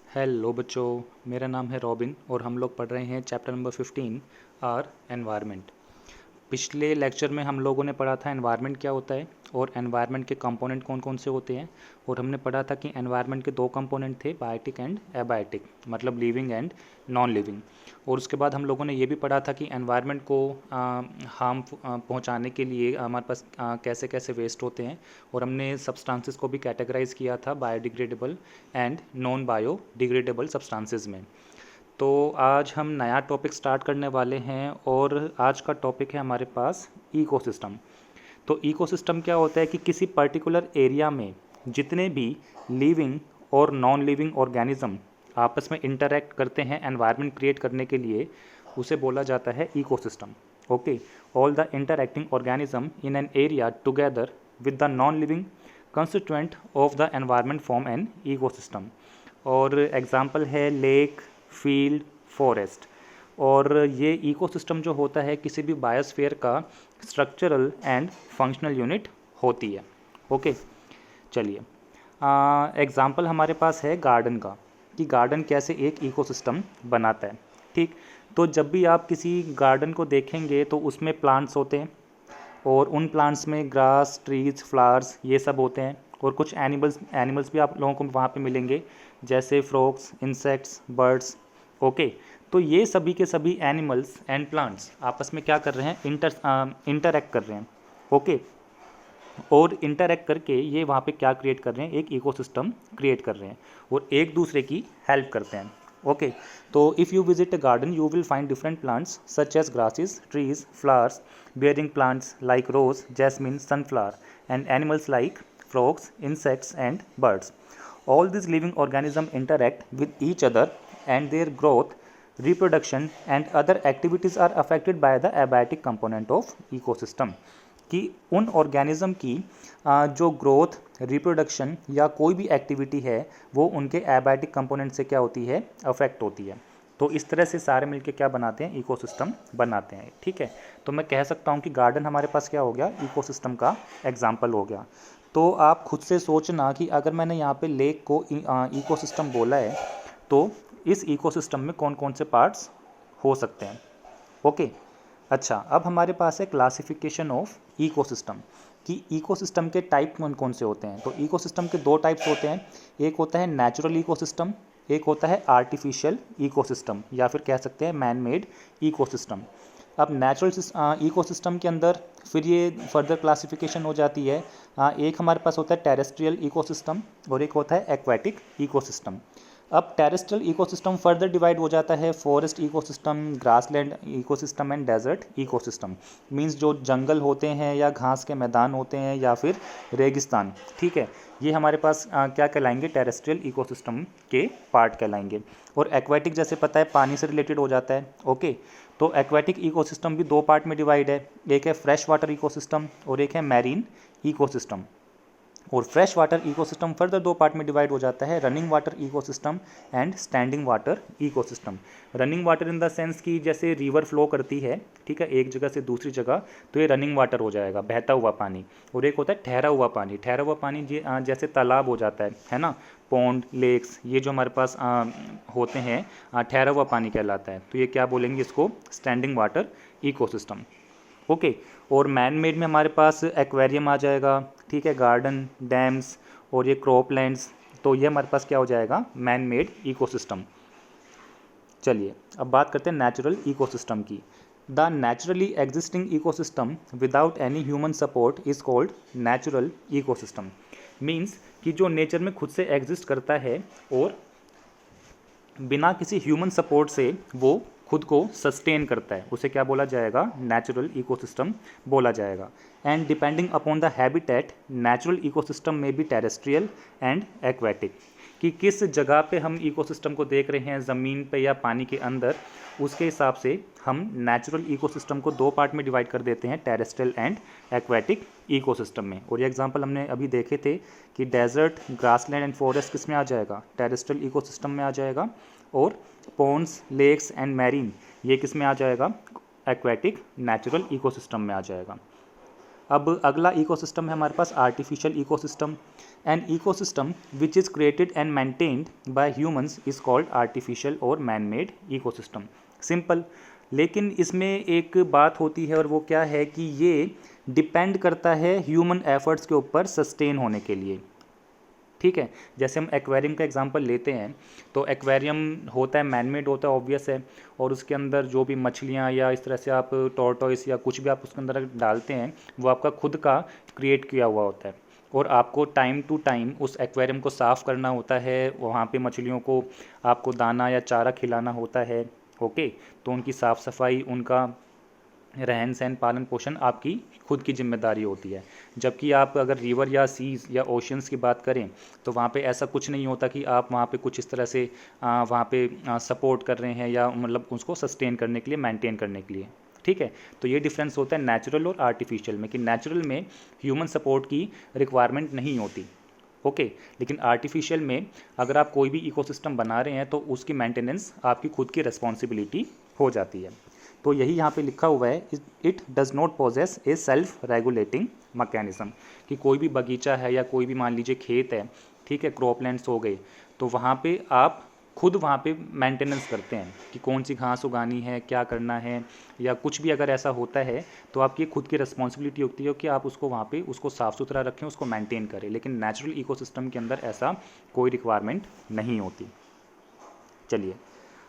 Hello बच्चों, मेरा नाम है रॉबिन और हम लोग पढ़ रहे हैं चैप्टर नंबर 15 आर एनवायरनमेंट। पिछले लेक्चर में हम लोगों ने पढ़ा था एनवायरनमेंट क्या होता है और एनवायरनमेंट के कंपोनेंट कौन कौन से होते हैं। और हमने पढ़ा था कि एनवायरनमेंट के दो कंपोनेंट थे, बायोटिक एंड एबायोटिक, मतलब लिविंग एंड नॉन लिविंग। और उसके बाद हम लोगों ने ये भी पढ़ा था कि एनवायरनमेंट को हार्म पहुंचाने के लिए हमारे पास कैसे कैसे वेस्ट होते हैं। और हमने सब्सटेंसेस को भी कैटेगराइज किया था biodegradable and non biodegradable substances में। तो आज हम नया टॉपिक स्टार्ट करने वाले हैं और आज का टॉपिक है हमारे पास इकोसिस्टम। तो इकोसिस्टम क्या होता है कि किसी पर्टिकुलर एरिया में जितने भी लिविंग और नॉन लिविंग ऑर्गेनिज्म आपस में इंटरैक्ट करते हैं एनवायरनमेंट क्रिएट करने के लिए, उसे बोला जाता है ecosystem. Okay, all the interacting organism in an area together with the non living constituent of the environment form an ecosystem. और एग्जाम्पल है लेक, फील्ड, फॉरेस्ट। और ये इकोसिस्टम जो होता है किसी भी बायोस्फीयर का स्ट्रक्चरल एंड फंक्शनल यूनिट होती है। ओके, चलिए एग्जाम्पल हमारे पास है गार्डन का, कि गार्डन कैसे एक इकोसिस्टम बनाता है। ठीक, तो जब भी आप किसी गार्डन को देखेंगे तो उसमें प्लांट्स होते हैं और उन प्लांट्स में ग्रास, ट्रीज, फ्लावर्स ये सब होते हैं। और कुछ एनिमल्स भी आप लोगों को वहाँ पे मिलेंगे, जैसे फ्रॉग्स, इंसेक्ट्स, बर्ड्स। ओके, तो ये सभी के सभी एनिमल्स एंड प्लांट्स आपस में क्या कर रहे हैं, इंटरैक्ट कर रहे हैं। ओके, और इंटरैक्ट करके ये वहाँ पे क्या क्रिएट कर रहे हैं, एक इकोसिस्टम क्रिएट कर रहे हैं और एक दूसरे की हेल्प करते हैं। ओके, तो if you visit a garden you will find different plants such as grasses, trees, flowers, bearing plants like rose, jasmine, sunflower, and animals like frogs, insects, and birds. All these living organisms interact with each other, and their growth, reproduction, and other activities are affected by the abiotic component of ecosystem. कि उन organism की जो growth, reproduction या कोई भी activity है वो उनके एबायोटिक कंपोनेंट से क्या होती है, अफेक्ट होती है। तो इस तरह से सारे मिलके क्या बनाते हैं, इकोसिस्टम बनाते हैं। ठीक है, तो मैं कह सकता हूँ कि गार्डन हमारे पास क्या हो गया, इकोसिस्टम का एग्जाम्पल हो गया। तो आप खुद से सोचना कि अगर मैंने यहाँ पे लेक को इकोसिस्टम बोला है तो इस इकोसिस्टम में कौन कौन से पार्ट्स हो सकते हैं। ओके, अच्छा, अब हमारे पास है क्लासिफिकेशन ऑफ इकोसिस्टम, कि इकोसिस्टम के टाइप कौन कौन से होते हैं। तो इकोसिस्टम के दो टाइप्स होते हैं, एक होता है नेचुरल इकोसिस्टम, एक होता है आर्टिफिशियल इकोसिस्टम, या फिर कह सकते हैं मैन मेड इकोसिस्टम। अब नेचुरल इकोसिस्टम के अंदर फिर ये फर्दर क्लासिफिकेशन हो जाती है। एक हमारे पास होता है टेरेस्ट्रियल इकोसिस्टम और एक होता है एक्वेटिक इकोसिस्टम। अब टेरेस्ट्रियल इकोसिस्टम फर्दर डिवाइड हो जाता है forest ecosystem, grassland ecosystem and desert ecosystem. Means जो जंगल होते हैं या घास के मैदान होते हैं या फिर रेगिस्तान। ठीक है, ये हमारे पास क्या कहलाएंगे, टेरेस्ट्रियल इकोसिस्टम के पार्ट कहलाएंगे। और एक्वेटिक जैसे पता है पानी से रिलेटेड हो जाता है। ओके, तो एक्वेटिक इकोसिस्टम भी दो पार्ट में डिवाइड है, एक है फ्रेश वाटर इकोसिस्टम और एक है मैरीन इकोसिस्टम। और फ्रेश वाटर इकोसिस्टम फर्दर दो पार्ट में डिवाइड हो जाता है, running water ecosystem and standing water ecosystem. Running water in the sense कि जैसे रिवर फ्लो करती है, ठीक है, एक जगह से दूसरी जगह, तो ये रनिंग वाटर हो जाएगा, बहता हुआ पानी। और एक होता है ठहरा हुआ पानी, ठहरा हुआ पानी जैसे तालाब हो जाता है ना, पॉन्ड, लेक्स, ये जो हमारे पास होते हैं ठहरा हुआ पानी कहलाता है। तो ये क्या बोलेंगे, इसको स्टैंडिंग वाटर इकोसिस्टम। ओके, और मैन मेड में हमारे पास एक्वेरियम आ जाएगा, ठीक है, गार्डन, डैम्स और ये क्रॉप लैंड्स। तो ये हमारे पास क्या हो जाएगा, मैन मेड इकोसिस्टम। चलिए अब बात करते हैं नेचुरल इकोसिस्टम की। The naturally existing ecosystem without any human support is called natural ecosystem. Means कि जो नेचर में खुद से एग्जिस्ट करता है और बिना किसी ह्यूमन सपोर्ट से वो खुद को सस्टेन करता है, उसे क्या बोला जाएगा, नेचुरल इकोसिस्टम बोला जाएगा। And depending upon the habitat natural ecosystem में बी टेरेस्ट्रियल एंड एक्वेटिक, कि किस जगह पे हम इकोसिस्टम को देख रहे हैं, ज़मीन पे या पानी के अंदर, उसके हिसाब से हम नेचुरल इकोसिस्टम को दो पार्ट में डिवाइड कर देते हैं, टेरेस्ट्रियल एंड एक्वेटिक इकोसिस्टम में। और ये एग्जांपल हमने अभी देखे थे कि डेजर्ट, ग्रासलैंड एंड फॉरेस्ट किस में आ जाएगा, टेरेस्ट्रियल इकोसिस्टम में आ जाएगा। और पॉन्ड्स, लेक्स एंड मैरीन ये किस में आ जाएगा, एक्वेटिक नेचुरल इकोसिस्टम में आ जाएगा। अब अगला इकोसिस्टम है हमारे पास artificial ecosystem. An ecosystem which is created and maintained by humans is called artificial और मैन मेड इकोसिस्टम। सिंपल, लेकिन इसमें एक बात होती है और वो क्या है कि ये डिपेंड करता है ह्यूमन एफर्ट्स के ऊपर सस्टेन होने के लिए। ठीक है, जैसे हम एक्वेरियम का एग्जांपल लेते हैं तो एक्वेरियम होता है मैनमेड होता है, ऑब्वियस है, और उसके अंदर जो भी मछलियाँ या इस तरह से आप टॉर्टोइस या कुछ भी आप उसके अंदर डालते हैं वो आपका खुद का क्रिएट किया हुआ होता है, और आपको टाइम टू टाइम उस एक्वेरियम को साफ़ करना होता है, वहाँ पे मछलियों को आपको दाना या चारा खिलाना होता है। ओके, तो उनकी साफ़ सफाई, उनका रहन सहन, पालन पोषण आपकी खुद की जिम्मेदारी होती है। जबकि आप अगर रिवर या सीज़ या ओशियंस की बात करें तो वहाँ पे ऐसा कुछ नहीं होता कि आप वहाँ पे कुछ इस तरह से वहाँ पे सपोर्ट कर रहे हैं या मतलब उसको सस्टेन करने के लिए, मेंटेन करने के लिए। ठीक है, तो ये डिफरेंस होता है नेचुरल और आर्टिफिशियल में, कि नेचुरल में ह्यूमन सपोर्ट की रिक्वायरमेंट नहीं होती। ओके, लेकिन आर्टिफिशियल में अगर आप कोई भी इकोसिस्टम बना रहे हैं तो उसकी मेंटेनेंस आपकी खुद की रिस्पॉन्सिबिलिटी हो जाती है। तो यही यहाँ पे लिखा हुआ है, it does not possess A self regulating mechanism, कि कोई भी बगीचा है या कोई भी मान लीजिए खेत है, ठीक है, क्रॉपलैंड्स हो गए, तो वहाँ पे आप खुद वहाँ पे मेंटेनेंस करते हैं कि कौन सी घास उगानी है, क्या करना है, या कुछ भी अगर ऐसा होता है तो आपकी खुद की रिस्पॉन्सिबिलिटी होती है कि आप उसको वहाँ पे उसको साफ़ सुथरा रखें, उसको मेंटेन करें। लेकिन नेचुरल इकोसिस्टम के अंदर ऐसा कोई रिक्वायरमेंट नहीं होती। चलिए,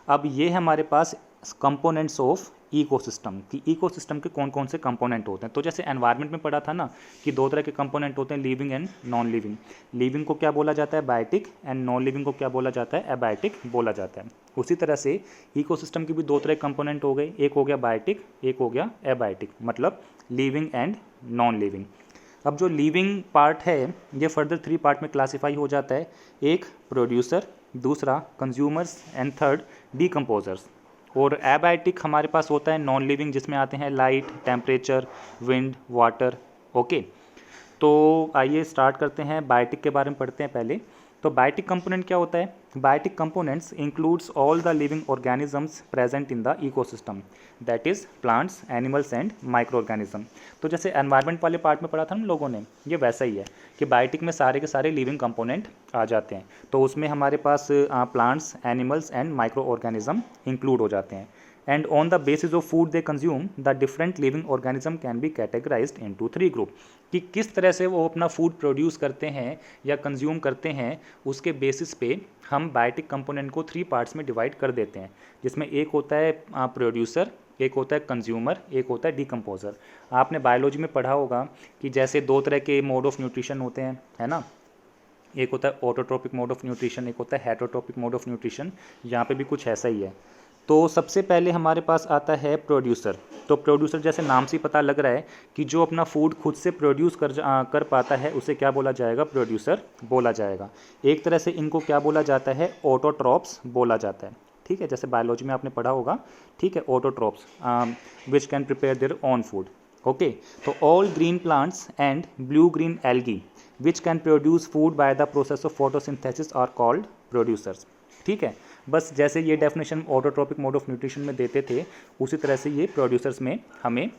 अब ये है हमारे पास कंपोनेंट्स ऑफ इकोसिस्टम, कि इकोसिस्टम के कौन कौन से कंपोनेंट होते हैं। तो जैसे एनवायरनमेंट में पढ़ा था ना कि दो तरह के कंपोनेंट होते हैं, living and non living. Living को क्या बोला जाता है, बायोटिक, एंड नॉन लिविंग को क्या बोला जाता है, एबायोटिक बोला जाता है। उसी तरह से इकोसिस्टम के भी दो तरह के कंपोनेंट हो गए, एक हो गया बायोटिक, एक हो गया एबायोटिक, मतलब लिविंग एंड नॉन लिविंग। अब जो लिविंग पार्ट है ये फर्दर 3 पार्ट में क्लासीफाई हो जाता है, एक प्रोड्यूसर, दूसरा कंज्यूमर्स, एंड थर्ड डीकम्पोजर्स। और एबायोटिक हमारे पास होता है नॉन लिविंग, जिसमें आते हैं light, temperature, wind, water. Okay, तो आइए स्टार्ट करते हैं, बायोटिक के बारे में पढ़ते हैं पहले। तो बायोटिक कंपोनेंट क्या होता है, biotic components includes all the living organisms present in the ecosystem, that is plants, animals and micro organism. तो जैसे एनवायरनमेंट वाले पार्ट में पढ़ा था हम लोगों ने, ये वैसा ही है कि बायोटिक में सारे के सारे लिविंग कंपोनेंट आ जाते हैं। तो उसमें हमारे पास plants, animals and micro organism include हो जाते हैं। And on the basis of food they consume the different living organism can be categorized into 3 group, कि किस तरह से वो अपना फूड प्रोड्यूस करते हैं या कंज्यूम करते हैं, उसके बेसिस पे हम बायोटिक कंपोनेंट को 3 पार्ट्स में डिवाइड कर देते हैं, जिसमें एक होता है प्रोड्यूसर, एक होता है कंज्यूमर, एक होता है डीकम्पोजर। आपने बायोलॉजी में पढ़ा होगा कि जैसे 2 तरह के मोड ऑफ न्यूट्रिशन होते हैं, है ना, एक होता है ऑटोट्रोपिक मोड ऑफ न्यूट्रिशन, एक होता है हेटरोट्रोपिक मोड ऑफ न्यूट्रिशन। यहाँ पे भी कुछ ऐसा ही है। तो सबसे पहले हमारे पास आता है प्रोड्यूसर। तो प्रोड्यूसर जैसे नाम से पता लग रहा है कि जो अपना फूड खुद से प्रोड्यूस कर पाता है उसे क्या बोला जाएगा, प्रोड्यूसर बोला जाएगा। एक तरह से इनको क्या बोला जाता है, ऑटोट्रॉप्स बोला जाता है। ठीक है, जैसे बायोलॉजी में आपने पढ़ा होगा, ठीक है, autotrophs which can prepare their own food. Okay, तो all green plants and blue green algae which can produce food by the process of photosynthesis are called producers. ठीक है, बस जैसे ये definition autotrophic mode of nutrition में देते थे उसी तरह से ये प्रोड्यूसर्स में हमें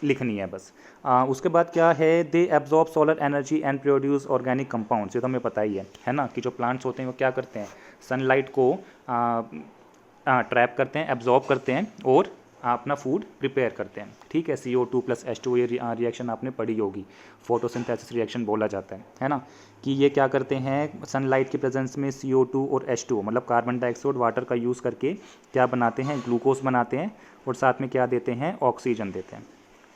लिखनी है बस। उसके बाद क्या है, they absorb solar energy and produce organic compounds. ये तो हमें पता ही है ना, कि जो प्लांट्स होते हैं वो क्या करते हैं, सनलाइट को ट्रैप करते हैं, एब्जॉर्ब करते हैं और अपना फूड प्रिपेयर करते हैं। ठीक है, CO2 + H2, ये रिएक्शन आपने पढ़ी होगी, फोटोसिंथेसिस रिएक्शन बोला जाता है ना, कि ये क्या करते हैं, सनलाइट की प्रेजेंस में CO2 और H2 मतलब कार्बन डाइऑक्साइड, वाटर का यूज़ करके क्या बनाते हैं, ग्लूकोज बनाते हैं, और साथ में क्या देते हैं, ऑक्सीजन देते हैं।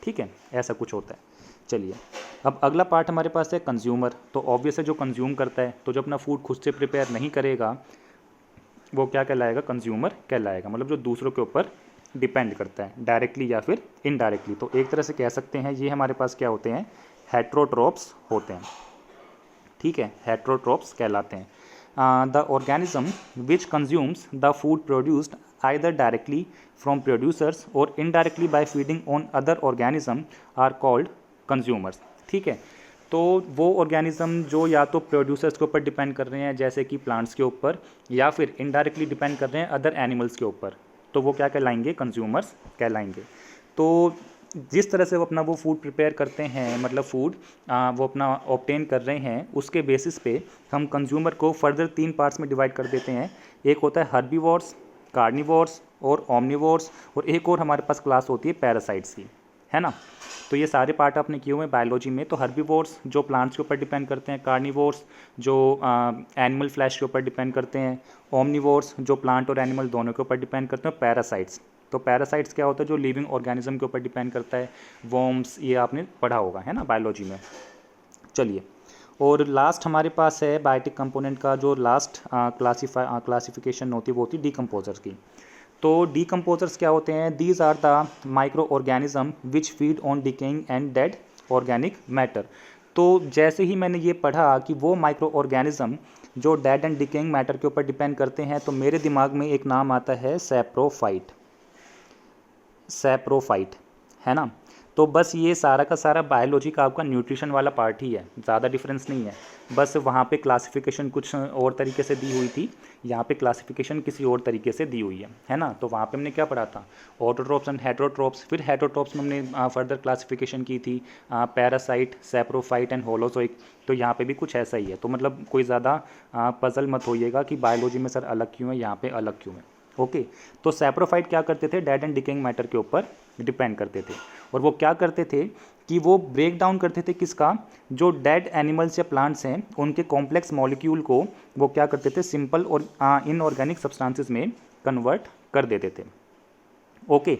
ठीक है, ऐसा कुछ होता है। चलिए, अब अगला पार्ट हमारे पास है कंज्यूमर। तो ऑब्वियस है जो कंज्यूम करता है, तो जो अपना फूड खुद से प्रिपेयर नहीं करेगा वो क्या कहलाएगा, कंज्यूमर कहलाएगा, मतलब जो दूसरों के ऊपर डिपेंड करता है डायरेक्टली या फिर इनडायरेक्टली। तो एक तरह से कह सकते हैं ये हमारे पास क्या होते हैं, हेट्रोट्रोप्स होते हैं। ठीक है, हेट्रोट्रोप्स कहलाते हैं। The organism which consumes the food produced either directly from producers और indirectly by feeding on other organism are called consumers. ठीक है, तो वो ऑर्गेनिज्म जो या तो प्रोड्यूसर्स के ऊपर डिपेंड कर रहे हैं जैसे कि प्लांट्स के ऊपर, या फिर इनडायरेक्टली डिपेंड कर रहे हैं अदर एनिमल्स के ऊपर, तो वो क्या कहलाएंगे, कंज्यूमर्स कहलाएंगे। तो जिस तरह से वो अपना वो फूड प्रिपेयर करते हैं, मतलब फूड वो अपना ऑब्टेन कर रहे हैं, उसके बेसिस पे हम कंज्यूमर को फर्दर 3 पार्ट्स में डिवाइड कर देते हैं। एक होता है हर्बीवोर्स, कार्निवोर्स और ओमनिवोर्स, और एक और हमारे पास क्लास होती है पैरासाइट्स की, है ना। तो ये सारे पार्ट आपने किए हुए हैं बायोलॉजी में। तो हर्बीवोर्स जो प्लांट्स के ऊपर डिपेंड करते हैं, कार्निवोर्स जो एनिमल फ्लैश के ऊपर डिपेंड करते हैं, ओमनिवोर्स जो प्लांट और एनिमल दोनों के ऊपर डिपेंड करते हैं, पैरासाइट्स। तो पैरासाइट्स क्या होता है, जो लिविंग ऑर्गेनिज्म के ऊपर डिपेंड करता है, वॉर्म्स, ये आपने पढ़ा होगा, है ना, बायोलॉजी में। चलिए, और लास्ट हमारे पास है बायोटिक कंपोनेंट का जो लास्ट क्लासिफिकेशन होती है, वो होती है डीकम्पोजर्स की। तो डीकम्पोजर्स क्या होते हैं, these are the micro organism which feed on decaying and dead organic matter. तो जैसे ही मैंने ये पढ़ा कि वो माइक्रो ऑर्गेनिज्म जो डेड एंड डिकेइंग मैटर के ऊपर डिपेंड करते हैं, तो मेरे दिमाग में एक नाम आता है सैप्रोफाइट। सैप्रोफाइट, है ना। तो बस ये सारा का सारा बायोलॉजी का आपका न्यूट्रिशन वाला पार्ट ही है, ज़्यादा डिफरेंस नहीं है। बस वहाँ पे क्लासिफिकेशन कुछ और तरीके से दी हुई थी, यहाँ पे क्लासिफिकेशन किसी और तरीके से दी हुई है ना। तो वहाँ पे हमने क्या पढ़ा था, ऑटोट्रोप्स एंड हेटरोट्रोप्स। फिर हेटरोट्रोप्स में हमने फर्दर क्लासिफिकेशन की थी, पैरासाइट, सैप्रोफाइट एंड होलोजोइक। तो यहाँ पे भी कुछ ऐसा ही है। तो मतलब कोई ज़्यादा पजल मत होइएगा कि बायोलॉजी में सर अलग क्यों है, यहाँ पे अलग क्यों है। ओके, तो सैप्रोफाइट क्या करते थे, डेड एंड डिकेइंग मैटर के ऊपर डिपेंड करते थे। और वो क्या करते थे कि वो ब्रेक डाउन करते थे किसका, जो डेड एनिमल्स या प्लांट्स हैं उनके कॉम्प्लेक्स मॉलिक्यूल को वो क्या करते थे, सिंपल और इनऑर्गेनिक सब्सटेंसेस में कन्वर्ट कर देते थे। ओके,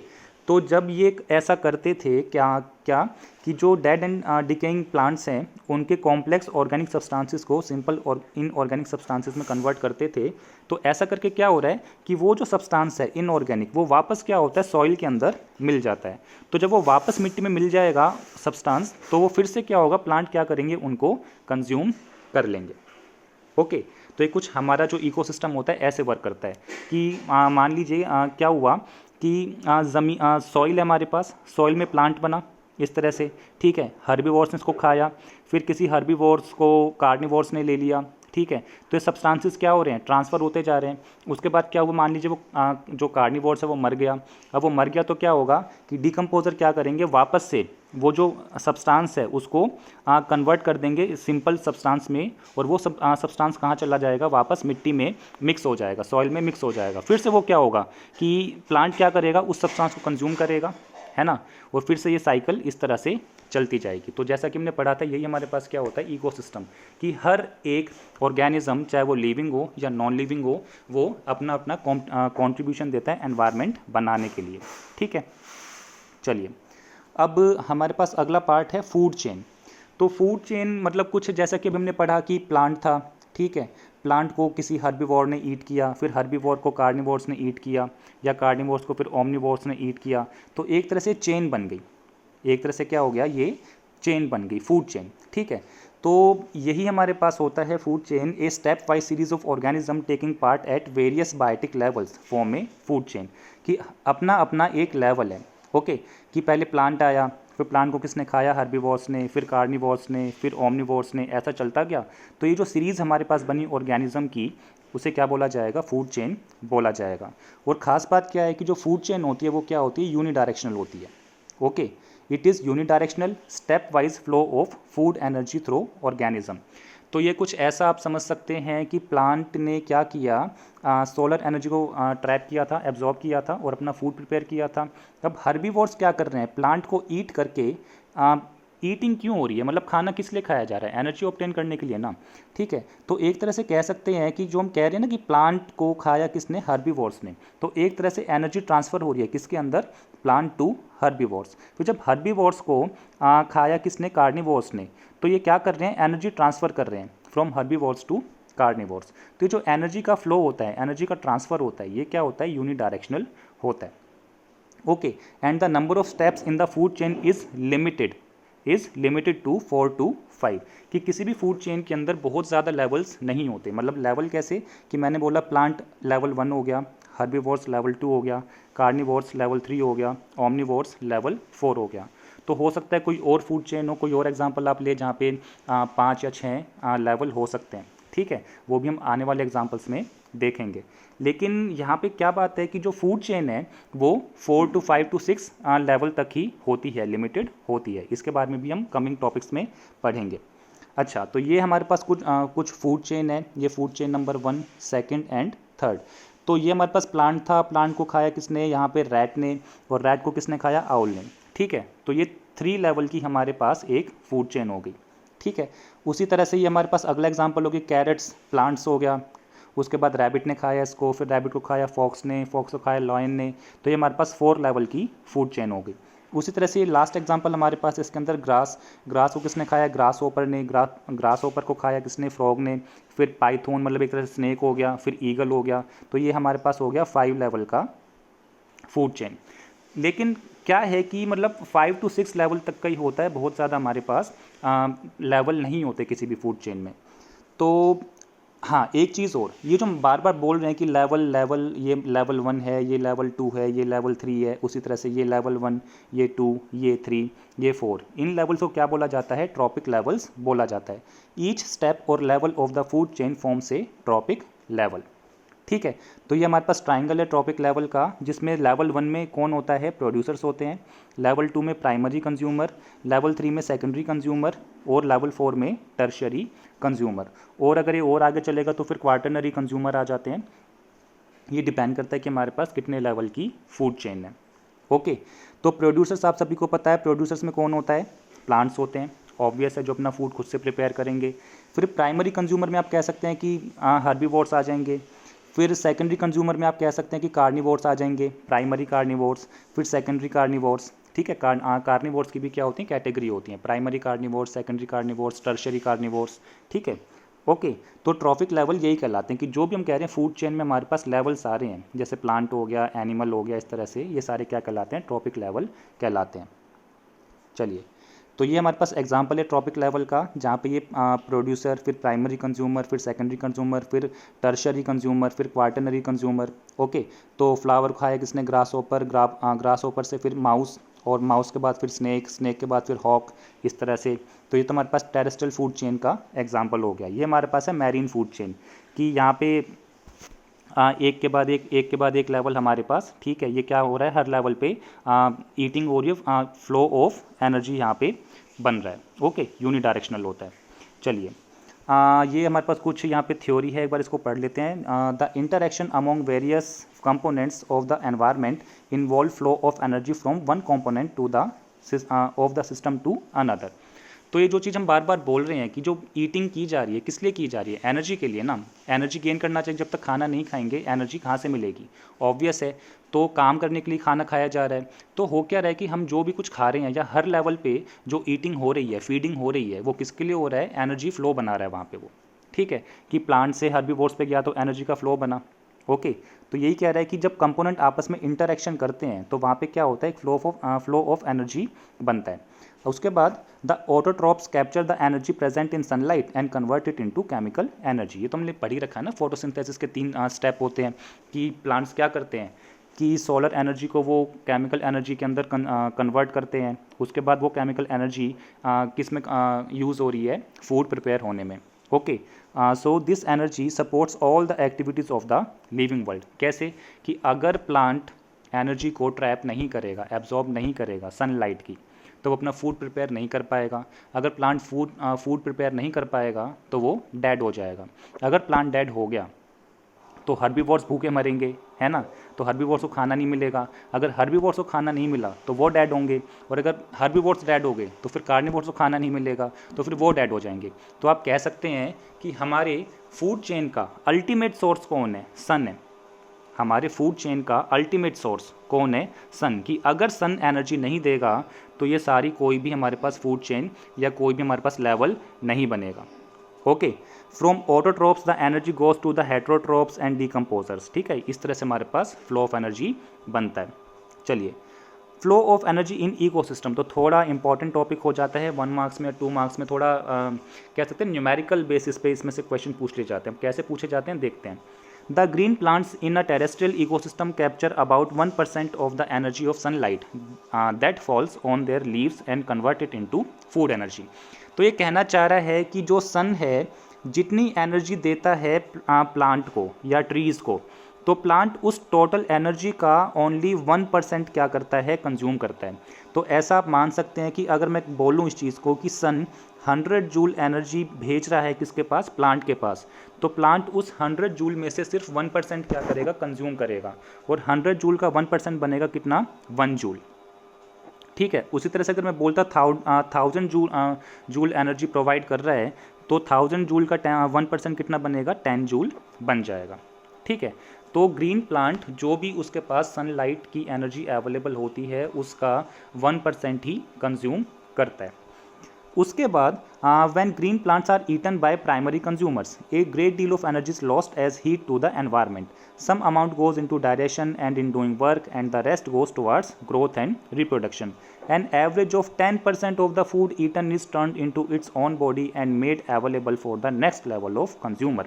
तो जब ये ऐसा करते थे क्या क्या कि जो डेड एंड डिकेइंग प्लांट्स हैं उनके कॉम्प्लेक्स ऑर्गेनिक सब्सटेंसेस को सिंपल और इनऑर्गेनिक सब्सटेंसेस में कन्वर्ट करते थे। तो ऐसा करके क्या हो रहा है कि वो जो सब्सटेंस है इनऑर्गेनिक, वो वापस क्या होता है, सॉइल के अंदर मिल जाता है। तो जब वो वापस मिट्टी में मिल जाएगा सब्सटेंस, तो वो फिर से क्या होगा, प्लांट क्या करेंगे, उनको कंज्यूम कर लेंगे। ओके, तो ये कुछ हमारा जो इकोसिस्टम होता है ऐसे वर्क करता है कि मान लीजिए क्या हुआ कि सॉइल है हमारे पास, सॉइल में प्लांट बना इस तरह से, ठीक है। हर्बीवोर्स ने इसको खाया, फिर किसी हर्बीवोर्स को कार्निवोर्स ने ले लिया, ठीक है। तो ये सब्सटेंसेस क्या हो रहे हैं, ट्रांसफ़र होते जा रहे हैं। उसके बाद क्या हुआ, मान लीजिए वो जो कार्निवोर्स है वो मर गया। अब वो मर गया तो क्या होगा कि डीकम्पोजर क्या करेंगे, वापस से वो जो सब्सटेंस है उसको कन्वर्ट कर देंगे सिंपल सब्सटेंस में, और वो सब्सटेंस कहाँ चला जाएगा, वापस मिट्टी में मिक्स हो जाएगा, सॉइल में मिक्स हो जाएगा। फिर से वो क्या होगा कि प्लांट क्या करेगा, उस सब्सटेंस को कंज्यूम करेगा, है ना। और फिर से ये साइकिल इस तरह से चलती जाएगी। तो जैसा कि हमने पढ़ा था, यही हमारे पास क्या होता है, इकोसिस्टम, कि हर एक ऑर्गेनिज्म चाहे वो लिविंग हो या नॉन लिविंग हो, वो अपना अपना कॉन्ट्रीब्यूशन देता है एनवायरनमेंट बनाने के लिए, ठीक है। चलिए, अब हमारे पास अगला पार्ट है फूड चेन। तो फूड चेन मतलब कुछ जैसा कि अभी हमने पढ़ा कि प्लांट था, ठीक है। प्लांट को किसी हर्बीवोर ने ईट किया, फिर हर्बीवोर को कार्निवोर्स ने ईट किया, या कार्निवोर्स को फिर ओमनिवोर्स ने ईट किया। तो एक तरह से चेन बन गई, एक तरह से क्या हो गया, ये चेन बन गई, फूड चेन, ठीक है। तो यही हमारे पास होता है food chain, a step wise series of organism taking part at various biotic levels form a food chain, कि अपना अपना एक लेवल है। ओके, कि पहले प्लांट आया, फिर प्लांट को किसने खाया, हर्बीवोर्स ने, फिर कार्निवोर्स ने, फिर ओमनिवोर्स ने, ऐसा चलता गया। तो ये जो सीरीज़ हमारे पास बनी ऑर्गेनिज्म की, उसे क्या बोला जाएगा, फूड चेन बोला जाएगा। और ख़ास बात क्या है कि जो फूड चेन होती है वो क्या होती है, यूनिडायरेक्शनल होती है। Okay, it is unidirectional step wise flow of food energy through organism. तो ये कुछ ऐसा आप समझ सकते हैं कि प्लांट ने क्या किया, सोलर एनर्जी को ट्रैप किया था, एब्जॉर्ब किया था और अपना फूड प्रिपेयर किया था। अब हर्बीवोर्स क्या कर रहे हैं, प्लांट को ईट करके, ईटिंग क्यों हो रही है, मतलब खाना किस लिए खाया जा रहा है, एनर्जी ऑब्टेन करने के लिए ना, ठीक है। तो एक तरह से कह सकते हैं कि जो हम कह रहे हैं ना कि प्लांट को खाया किसने, हर्बीवोर्स ने, तो एक तरह से एनर्जी ट्रांसफ़र हो रही है किसके अंदर, प्लांट टू हर्बीवोर्स। फिर जब हर्बीवोर्स को खाया किसने, कार्निवोर्स ने, तो ये क्या कर रहे हैं, एनर्जी ट्रांसफ़र कर रहे हैं फ्रॉम हर्बीवोर्स टू कार्निवोर्स। तो जो एनर्जी का फ्लो होता है, एनर्जी का ट्रांसफ़र होता है, ये क्या होता है, यूनिडायरेक्शनल होता है। Okay, and the number of steps in the food chain is limited to 4 to 5, कि किसी भी फूड चेन के अंदर बहुत ज़्यादा लेवल्स नहीं होते। मतलब लेवल कैसे, कि मैंने बोला प्लांट लेवल 1 हो गया, हर्बीवोर्स लेवल 2 हो गया, कार्निवोर्स लेवल 3 हो गया, ओमनिवोर्स लेवल 4 हो गया। तो हो सकता है कोई और फूड चेन हो, कोई और एग्जांपल आप ले जहाँ पे 5 या 6 लेवल हो सकते हैं, ठीक है, वो भी हम आने वाले एग्जाम्पल्स में देखेंगे। लेकिन यहाँ पे क्या बात है कि जो फूड चेन है वो 4 to 5 to 6 लेवल तक ही होती है, लिमिटेड होती है। इसके बारे में भी हम कमिंग टॉपिक्स में पढ़ेंगे। अच्छा, तो ये हमारे पास कुछ फूड चेन है। ये food chain number 1, second and third. तो ये हमारे पास प्लांट था, प्लांट को खाया किसने, यहाँ पे रैट ने, और रैट को किसने खाया, आउल ने। ठीक है, तो ये 3 लेवल की हमारे पास एक फूड चेन हो गई। ठीक है, उसी तरह से ये हमारे पास अगला एग्जाम्पल हो गया कैरेट्स, प्लांट्स हो गया। उसके बाद रैबिट ने खाया इसको, फिर रैबिट को खाया फॉक्स ने, फॉक्स को खाया लॉयन ने। तो ये हमारे पास 4 लेवल की फूड चेन हो गई। उसी तरह से ये लास्ट एग्जांपल हमारे पास इसके अंदर ग्रास, ग्रास को किसने खाया, ग्रास ओपर ने, ग्रास ओपर को खाया किसने, फ्रॉग ने। फिर पाइथन मतलब एक तरह से स्नेक हो गया, फिर ईगल हो गया। तो ये हमारे पास हो गया 5 लेवल का फूड चेन। लेकिन क्या है कि मतलब 5 to 6 लेवल तक का ही होता है, बहुत ज़्यादा हमारे पास लेवल नहीं होते किसी भी फूड चेन में। तो हाँ, एक चीज़ और, ये जो हम बार बार बोल रहे हैं कि लेवल ये लेवल 1 है, ये लेवल 2 है, ये लेवल 3 है, उसी तरह से ये लेवल 1, ये 2, ये 3, ये 4, इन लेवल्स को क्या बोला जाता है, ट्रॉपिक लेवल्स बोला जाता है। ईच स्टेप और level of the food chain forms a trophic level. ठीक है, तो ये हमारे पास ट्राइंगल है ट्रॉपिक लेवल का, जिसमें लेवल 1 में कौन होता है, प्रोड्यूसर्स होते हैं, लेवल 2 में प्राइमरी कंज्यूमर, लेवल 3 में सेकेंडरी कंज्यूमर, और लेवल 4 में टर्शियरी कंज्यूमर। और अगर ये और आगे चलेगा तो फिर क्वार्टरनरी कंज्यूमर आ जाते हैं। ये डिपेंड करता है कि हमारे पास कितने लेवल की फूड चेन है। ओके, तो प्रोड्यूसर्स आप सभी को पता है, प्रोड्यूसर्स में कौन होता है, प्लांट्स होते हैं, ऑब्वियस है, जो अपना फूड खुद से प्रिपेयर करेंगे। फिर प्राइमरी कंज्यूमर में आप कह सकते हैं कि हर्बीवोर्स आ जाएंगे। फिर सेकेंडरी कंज्यूमर में आप कह सकते हैं कि कार्निवोर्स आ जाएंगे, प्राइमरी कार्निवोर्स, फिर सेकेंडरी कार्निवोर्स। ठीक है, कार्निवोर्स की भी क्या होती है, कैटेगरी होती है, primary carnivores, secondary carnivores, tertiary carnivores. ठीक है, ओके, तो ट्रॉपिक लेवल यही कहलाते हैं कि जो भी हम कह रहे हैं फूड चेन में हमारे पास लेवल्स आ रहे हैं, जैसे प्लांट हो गया, एनिमल हो गया, इस तरह से ये सारे क्या कहलाते हैं, ट्रॉपिक लेवल कहलाते हैं। चलिए, तो ये हमारे पास एग्जांपल है ट्रॉपिक लेवल का, जहाँ पे ये प्रोड्यूसर, फिर प्राइमरी कंज्यूमर, फिर सेकेंडरी कंज्यूमर, फिर टर्शियरी कंज्यूमर, फिर क्वार्टरनरी कंज्यूमर। ओके, तो फ्लावर खाया किसने, ग्रास ओपर, ग्रास ओपर से फिर माउस, और माउस के बाद फिर स्नेक, स्नेक के बाद फिर हॉक, इस तरह से। तो ये तो हमारे पास टेरेस्ट्रियल फूड चेन का एग्जाम्पल हो गया। ये हमारे पास है मैरीन फूड चेन, कि यहाँ पे एक के बाद एक लेवल हमारे पास। ठीक है, ये क्या हो रहा है, हर लेवल पे ईटिंग हो रही है, फ्लो ऑफ एनर्जी यहाँ पे बन रहा है। ओके, यूनिडायरेक्शनल होता है। चलिए, ये हमारे पास कुछ यहाँ पे थ्योरी है, एक बार इसको पढ़ लेते हैं। The interaction among various components of the environment involve flow of energy from one component to the of the system to another. तो ये जो चीज़ हम बार बार बोल रहे हैं कि जो ईटिंग की जा रही है, किस लिए की जा रही है, एनर्जी के लिए ना। एनर्जी गेन करना चाहिए, जब तक खाना नहीं खाएंगे एनर्जी कहाँ से मिलेगी, ऑब्वियस है। तो काम करने के लिए खाना खाया जा रहा है, तो हो क्या रहा है कि हम जो भी कुछ खा रहे हैं या हर लेवल पे जो ईटिंग हो रही है, फीडिंग हो रही है, वो किसके लिए हो रहा है, एनर्जी फ्लो बना रहा है वहाँ पे वो। ठीक है, कि प्लांट से हर्बीवोर्स पे गया तो एनर्जी का फ्लो बना। ओके, तो यही कह रहा है कि जब कंपोनेंट आपस में इंटरेक्शन करते हैं तो वहाँ पे क्या होता है, एक फ्लो ऑफ एनर्जी बनता है। उसके बाद the autotrophs capture the energy present in sunlight and convert it into chemical energy. ये तो हमने पढ़ ही रखा है ना, फोटोसिंथेसिस के 3 स्टेप होते हैं कि प्लांट्स क्या करते हैं कि सोलर एनर्जी को वो केमिकल एनर्जी के अंदर कन्वर्ट करते हैं। उसके बाद वो केमिकल एनर्जी किस में यूज़ हो रही है, फूड प्रिपेयर होने में। Okay, so this energy supports all the activities of the living world. कैसे कि अगर प्लांट एनर्जी को ट्रैप नहीं करेगा, एब्जॉर्ब नहीं करेगा सनलाइट की, तो वो अपना फूड प्रिपेयर नहीं कर पाएगा। अगर प्लांट फूड प्रिपेयर नहीं कर पाएगा तो वो डेड हो जाएगा। अगर प्लांट डेड हो गया तो हर्बीवोर्स भूखे मरेंगे, है ना, तो हर्बीवोर्स को खाना नहीं मिलेगा। अगर हर्बीवोर्स को खाना नहीं मिला तो वो डेड होंगे, और अगर हर्बीवोर्स डेड हो गए तो फिर कार्निवोर्स को खाना नहीं मिलेगा, तो फिर वो डेड हो जाएंगे। तो आप कह सकते हैं कि हमारे फूड चेन का अल्टीमेट सोर्स कौन है, सन है। हमारे फूड चेन का अल्टीमेट सोर्स कौन है, सन। कि अगर सन एनर्जी नहीं देगा तो ये सारी कोई भी हमारे पास फूड चेन या कोई भी हमारे पास लेवल नहीं बनेगा। Okay, from autotrophs the energy goes to the heterotrophs and decomposers. ठीक है, इस तरह से हमारे पास फ्लो ऑफ एनर्जी बनता है। चलिए, flow of energy in ecosystem तो थोड़ा इंपॉर्टेंट टॉपिक हो जाता है, 1 मार्क्स में या 2 मार्क्स में थोड़ा कह सकते हैं न्यूमेरिकल बेसिस पे इसमें से क्वेश्चन पूछ लिए जाते हैं। कैसे पूछे जाते हैं देखते हैं। The green plants in a terrestrial ecosystem capture about 1% of the energy of sunlight that falls on their leaves and convert it into food energy। तो ये कहना चाह रहा है कि जो सन है जितनी एनर्जी देता है प्लांट को या ट्रीज़ को, तो प्लांट उस टोटल एनर्जी का ओनली 1% क्या करता है, कंज्यूम करता है। तो ऐसा आप मान सकते हैं कि अगर मैं बोलूँ इस चीज़ को कि सन 100 जूल एनर्जी भेज रहा है किसके पास, प्लांट के पास, तो प्लांट उस 100 जूल में से सिर्फ 1% क्या करेगा, कंज्यूम करेगा, और 100 जूल का 1% बनेगा कितना, 1 जूल। ठीक है, उसी तरह से अगर मैं बोलता 1000 जूल एनर्जी प्रोवाइड कर रहा है, तो 1000 जूल का 1% कितना बनेगा, 10 जूल बन जाएगा। ठीक है, तो ग्रीन प्लांट जो भी उसके पास सनलाइट की एनर्जी अवेलेबल होती है उसका 1% ही कंज्यूम करता है। उसके बाद when green plants are eaten by primary consumers, a great deal of energy is lost as heat to the environment. Some amount goes into direction and in doing work and the rest goes towards growth and reproduction. An average of 10% of the food eaten is turned into its own body and made available for the next level of consumer।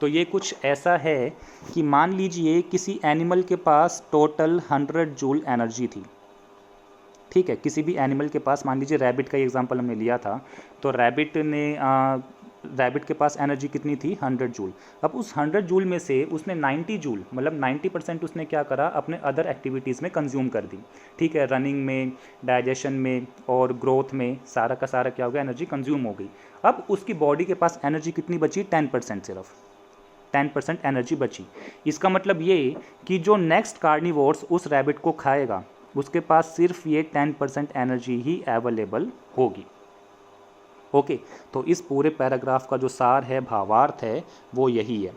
तो ये कुछ ऐसा है कि मान लीजिए किसी animal के पास टोटल 100 जूल एनर्जी थी। ठीक है, किसी भी एनिमल के पास, मान लीजिए रैबिट का एग्जांपल हमने लिया था, तो रैबिट के पास एनर्जी कितनी थी, 100 जूल। अब उस 100 जूल में से उसने 90 जूल, मतलब 90% उसने क्या करा, अपने अदर एक्टिविटीज़ में कंज्यूम कर दी। ठीक है, रनिंग में, डाइजेशन में और ग्रोथ में सारा का सारा क्या हो गया, एनर्जी कंज्यूम हो गई। अब उसकी बॉडी के पास एनर्जी कितनी बची, 10%, सिर्फ 10% एनर्जी बची। इसका मतलब ये कि जो नेक्स्ट कार्निवोर्स उस रैबिट को खाएगा उसके पास सिर्फ ये 10% एनर्जी ही अवेलेबल होगी। ओके, तो इस पूरे पैराग्राफ का जो सार है, भावार्थ है, वो यही है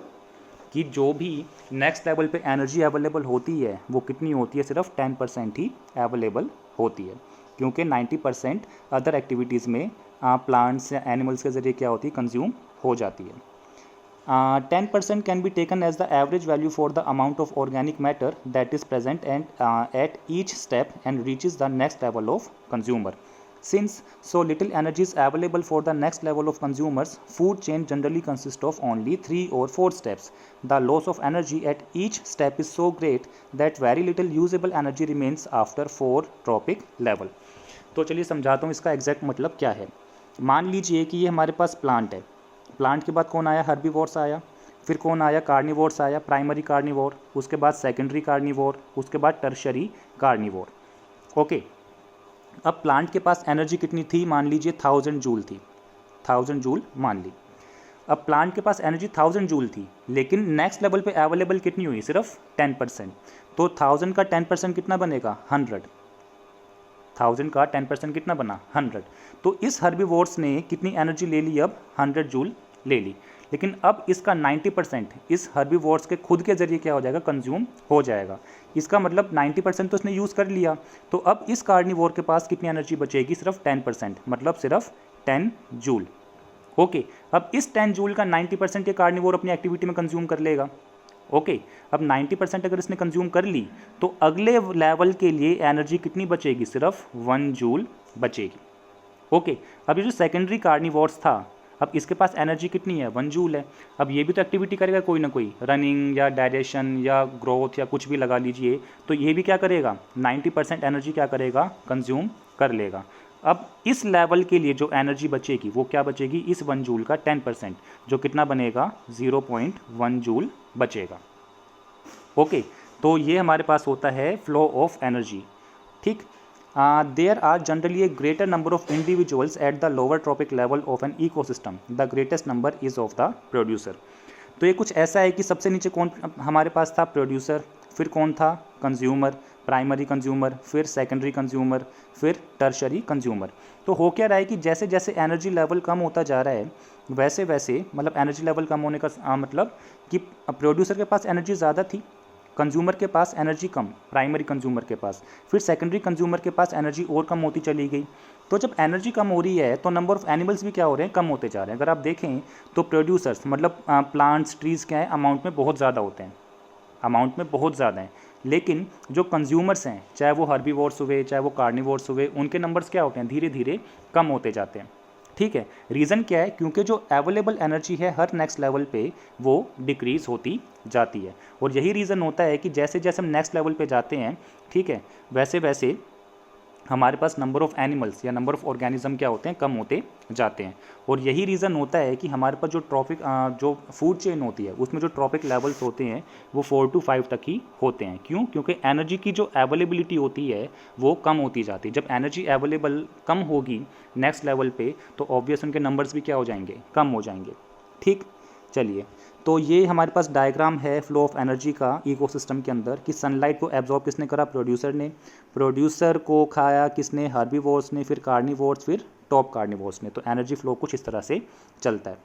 कि जो भी नेक्स्ट लेवल पे एनर्जी अवेलेबल होती है वो कितनी होती है, सिर्फ 10% ही अवेलेबल होती है, क्योंकि 90% अदर एक्टिविटीज़ में प्लांट्स या एनिमल्स के ज़रिए क्या होती है, कंज्यूम हो जाती है। 10% can be taken as the average value for the amount of organic matter that is present and at each step and reaches the next level of consumer. Since so little energy is available for the next level of consumers, food chain generally consists of only 3 or 4 steps. The loss of energy at each step is so great that very little usable energy remains after 4 trophic level. तो चलिए समझाता हूँ इसका exact मतलब क्या है। मान लीजिए कि ये हमारे पास प्लांट है, प्लांट के बाद कौन आया, हर्बीवोर्स आया, फिर कौन आया, कार्निवोर्स आया, प्राइमरी कार्निवोर, उसके बाद सेकेंडरी कार्निवोर, उसके बाद टर्शरी कार्निवोर। ओके, अब प्लांट के पास एनर्जी कितनी थी, मान लीजिए 1000 जूल थी, 1000 जूल मान ली। अब प्लांट के पास एनर्जी 1000 जूल थी, लेकिन नेक्स्ट लेवल पे अवेलेबल कितनी हुई, सिर्फ 10%। तो 1000 का 10% कितना बनेगा, 100। 1000 का 10% कितना बना, 100। तो इस हर्बीवोर्स ने कितनी एनर्जी ले ली, अब 100 जूल ले ली, लेकिन अब इसका 90% इस हर्बीवोर्स के खुद के ज़रिए क्या हो जाएगा, कंज्यूम हो जाएगा। इसका मतलब 90% तो उसने यूज़ कर लिया, तो अब इस कार्निवोर के पास कितनी एनर्जी बचेगी, सिर्फ 10%, मतलब सिर्फ 10 जूल। ओके, अब इस 10 जूल का 90% ये कार्निवोर अपनी एक्टिविटी में कंज्यूम कर लेगा। ओके, अब 90% अगर इसने कंज्यूम कर ली तो अगले लेवल के लिए एनर्जी कितनी बचेगी, सिर्फ 1 जूल बचेगी। ओके, अब ये जो सेकेंडरी कार्निवोर्स था, अब इसके पास एनर्जी कितनी है, 1 जूल है। अब ये भी तो एक्टिविटी करेगा कोई ना कोई, रनिंग या डाइजेशन या ग्रोथ या कुछ भी लगा लीजिए, तो ये भी क्या करेगा, 90% एनर्जी क्या करेगा, कंज्यूम कर लेगा। अब इस लेवल के लिए जो एनर्जी बचेगी वो क्या बचेगी, इस 1 जूल का 10%, जो कितना बनेगा, 0.1 जूल बचेगा। ओके, तो ये हमारे पास होता है फ्लो ऑफ एनर्जी। ठीक, there are generally a greater number of individuals at the lower trophic level of an ecosystem. The greatest number is of the producer. तो ये कुछ ऐसा है कि सबसे नीचे कौन हमारे पास था, प्रोड्यूसर, फिर कौन था, कंज्यूमर, प्राइमरी कंज्यूमर, फिर सेकेंडरी कंज्यूमर, फिर टर्शरी कंज्यूमर। तो हो क्या रहा है कि जैसे जैसे एनर्जी लेवल कम होता जा रहा है वैसे वैसे, मतलब एनर्जी लेवल कम होने का मतलब कि प्रोड्यूसर के पास एनर्जी ज़्यादा थी, कंज्यूमर के पास एनर्जी कम, प्राइमरी कंज्यूमर के पास, फिर सेकेंडरी कंज्यूमर के पास एनर्जी और कम होती चली गई। तो जब एनर्जी कम हो रही है तो नंबर ऑफ़ एनिमल्स भी क्या हो रहे हैं, कम होते जा रहे हैं। अगर आप देखें तो प्रोड्यूसर्स मतलब प्लांट्स, ट्रीज़ क्या है, अमाउंट में बहुत ज़्यादा होते हैं, अमाउंट में बहुत ज़्यादा हैं, लेकिन जो कंज्यूमर्स हैं, चाहे वो हर्बीवोर्स हुए चाहे वो कार्निवोर्स हुए, उनके नंबर्स क्या होते हैं, धीरे धीरे कम होते जाते हैं। ठीक है, रीज़न क्या है, क्योंकि जो अवेलेबल एनर्जी है हर नेक्स्ट लेवल पे वो डिक्रीज़ होती जाती है, और यही रीज़न होता है कि जैसे जैसे हम नेक्स्ट लेवल पे जाते हैं, ठीक है, वैसे वैसे हमारे पास नंबर ऑफ़ एनिमल्स या नंबर ऑफ़ ऑर्गेनिज्म क्या होते हैं, कम होते जाते हैं। और यही रीज़न होता है कि हमारे पास जो फूड चेन होती है उसमें जो ट्रॉपिक लेवल्स होते हैं वो 4 to 5 तक ही होते हैं। क्यों? क्योंकि एनर्जी की जो अवेलेबिलिटी होती है वो कम होती जाती है। जब एनर्जी अवेलेबल कम होगी नेक्स्ट लेवल पे, तो ऑब्वियस उनके नंबर्स भी क्या हो जाएंगे, कम हो जाएंगे। ठीक, चलिए, तो ये हमारे पास डायग्राम है फ्लो ऑफ एनर्जी का इकोसिस्टम के अंदर कि सनलाइट को एब्जॉर्ब किसने करा, प्रोड्यूसर ने। प्रोड्यूसर को खाया किसने, हार्बीवोर्स ने, फिर कार्निवोर्स, फिर टॉप कार्निवोर्स ने। तो एनर्जी फ्लो कुछ इस तरह से चलता है।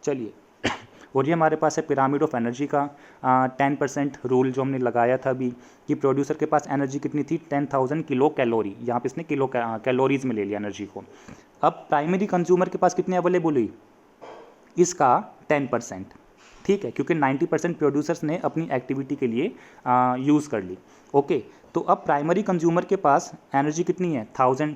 चलिए, और ये हमारे पास है पिरामिड ऑफ एनर्जी का 10% रूल जो हमने लगाया था अभी, कि प्रोड्यूसर के पास एनर्जी कितनी थी, 10,000 किलो कैलोरी। यहाँ पे इसने किलो कैलोरीज में ले लिया एनर्जी को। अब प्राइमरी कंज्यूमर के पास कितनी अवेलेबल हुई, इसका 10%। ठीक है, क्योंकि 90% प्रोड्यूसर्स ने अपनी एक्टिविटी के लिए यूज़ कर ली। ओके, तो अब प्राइमरी कंज्यूमर के पास एनर्जी कितनी है, 1000।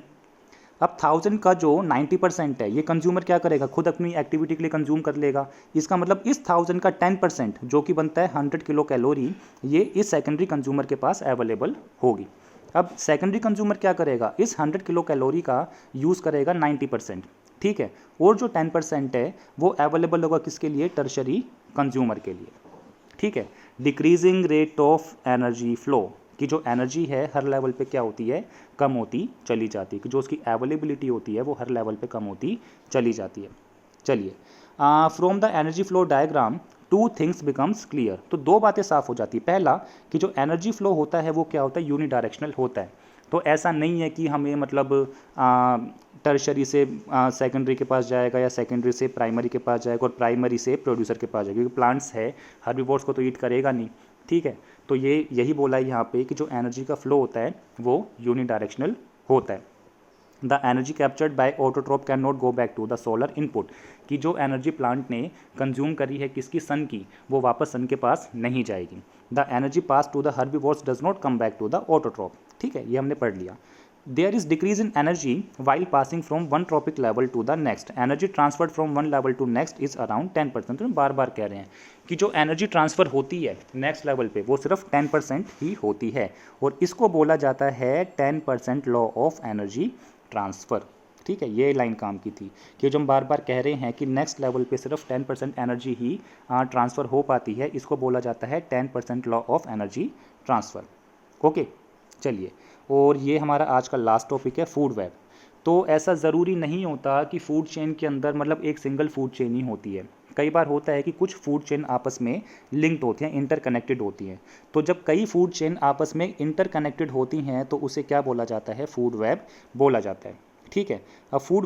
अब 1000 का जो 90% है ये कंज्यूमर क्या करेगा, खुद अपनी एक्टिविटी के लिए कंज्यूम कर लेगा। इसका मतलब इस 1000 का 10% जो कि बनता है 100 किलो कैलोरी, ये इस सेकेंडरी कंज्यूमर के पास अवेलेबल होगी। अब सेकेंडरी कंज्यूमर क्या करेगा, इस 100 किलो कैलोरी का यूज़ करेगा 90%। ठीक है, और जो 10% है वो अवेलेबल होगा किसके लिए, टर्शरी कंज्यूमर के लिए। ठीक है, decreasing rate of energy flow, कि जो एनर्जी है हर लेवल पे क्या होती है, कम होती चली जाती है, कि जो उसकी अवेलेबिलिटी होती है वो हर लेवल पे कम होती चली जाती है। चलिए, from the energy flow diagram 2 things becomes clear. तो 2 बातें साफ हो जाती है। पहला, कि जो एनर्जी फ्लो होता है वो क्या होता है, यूनिडायरेक्शनल होता है। तो ऐसा नहीं है कि हमें मतलब टर्शरी से सेकेंडरी के पास जाएगा या सेकेंडरी से प्राइमरी के पास जाएगा और प्राइमरी से प्रोड्यूसर के पास जाएगा, क्योंकि प्लांट्स है, हर्बीवोर्स को तो ईट करेगा नहीं। ठीक है, तो ये यही बोला है यहाँ पे कि जो एनर्जी का फ्लो होता है वो यूनिडायरेक्शनल होता है। The energy captured by autotroph can not go back to the solar input, कि जो एनर्जी प्लांट ने कंज्यूम करी है किसकी, सन की, वो वापस सन के पास नहीं जाएगी। The energy pass to the herbivores does not come back to the autotroph. ठीक है, ये हमने पढ़ लिया। There is decrease in energy while passing from one tropic level to the next. Energy transferred from one level to next is around 10%. तो बार बार कह रहे हैं कि जो एनर्जी ट्रांसफ़र होती है नेक्स्ट लेवल पे वो सिर्फ 10% ही होती है, और इसको बोला जाता है 10% लॉ ऑफ एनर्जी ट्रांसफ़र। ठीक है, ये लाइन काम की थी कि जो हम बार बार कह रहे हैं कि नेक्स्ट लेवल पे सिर्फ 10% एनर्जी ही ट्रांसफ़र हो पाती है, इसको बोला जाता है 10% law of energy transfer. Okay, चलिए, और ये हमारा आज का लास्ट टॉपिक है फूड वेब। तो ऐसा ज़रूरी नहीं होता कि फूड चेन के अंदर मतलब एक सिंगल फूड चेन ही होती है। कई बार होता है कि कुछ फूड चेन आपस में लिंक्ड होती हैं, इंटरकनेक्टेड होती हैं। तो जब कई फूड चेन आपस में इंटरकनेक्टेड होती हैं तो उसे क्या बोला जाता है, फूड वेब बोला जाता है। ठीक है, अब फूड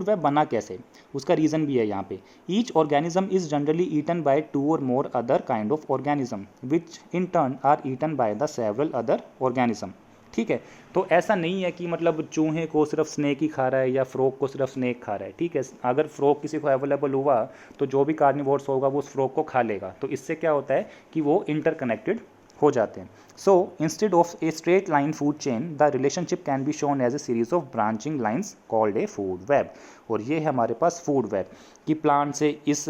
वेब बना कैसे, उसका रीज़न भी है यहाँ पे। Each organism is generally eaten by 2 or more other kind of organism which in turn are eaten by the several other organism. ठीक है, तो ऐसा नहीं है कि मतलब चूहे को सिर्फ स्नेक ही खा रहा है या फ्रॉग को सिर्फ स्नेक खा रहा है। ठीक है, अगर फ्रॉग किसी को अवेलेबल हुआ तो जो भी कार्निवोर्स होगा वो उस फ्रॉग को खा लेगा। तो इससे क्या होता है कि वो इंटरकनेक्टेड हो जाते हैं। So instead of a straight line food chain the relationship can be shown as a series of branching lines called a food web. और ये है हमारे पास फूड वेब कि प्लांट से इस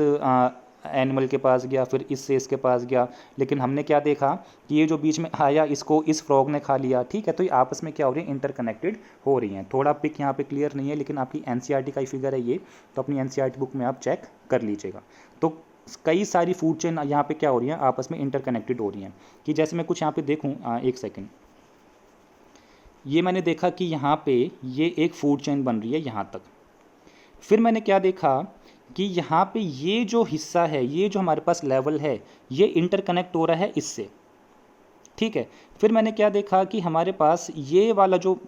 एनिमल के पास गया, फिर इससे इसके पास गया, लेकिन हमने क्या देखा कि ये जो बीच में आया इसको इस फ्रॉग ने खा लिया। ठीक है, तो ये आपस में क्या हो रही है, इंटरकनेक्टेड हो रही हैं। थोड़ा पिक यहाँ पे क्लियर नहीं है, लेकिन आपकी एनसीईआरटी का ही फिगर है ये, तो अपनी एनसीईआरटी बुक में आप चेक कर लीजिएगा। तो कई सारी फूड चेन यहाँ पे क्या हो रही हैं, आपस में इंटरकनेक्टेड हो रही हैं। कि जैसे मैं कुछ यहाँ पे देखूँ, एक सेकेंड, ये मैंने देखा कि यहाँ पे ये एक फूड चेन बन रही है यहाँ तक। फिर मैंने क्या देखा कि यहाँ पे ये जो हिस्सा है, ये जो हमारे पास लेवल है, ये इंटरकनेक्ट हो रहा है इससे। ठीक है, फिर मैंने क्या देखा कि हमारे पास ये वाला जो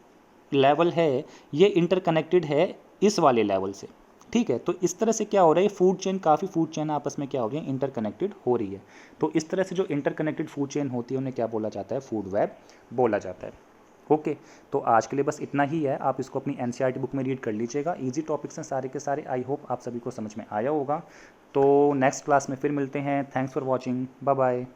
लेवल है ये इंटरकनेक्टेड है इस वाले लेवल से। ठीक है, तो इस तरह से क्या हो रहा है, फूड चेन, काफ़ी फूड चेन आपस में क्या हो रही है, इंटरकनेक्टेड हो रही है। तो इस तरह से जो इंटरकनेक्टेड फूड चेन होती है उन्हें क्या बोला जाता है, फूड वेब बोला जाता है। ओके, तो आज के लिए बस इतना ही है। आप इसको अपनी एनसीईआरटी बुक में रीड कर लीजिएगा। इजी टॉपिक्स हैं सारे के सारे। आई होप आप सभी को समझ में आया होगा। तो नेक्स्ट क्लास में फिर मिलते हैं। Thanks for watching, bye bye.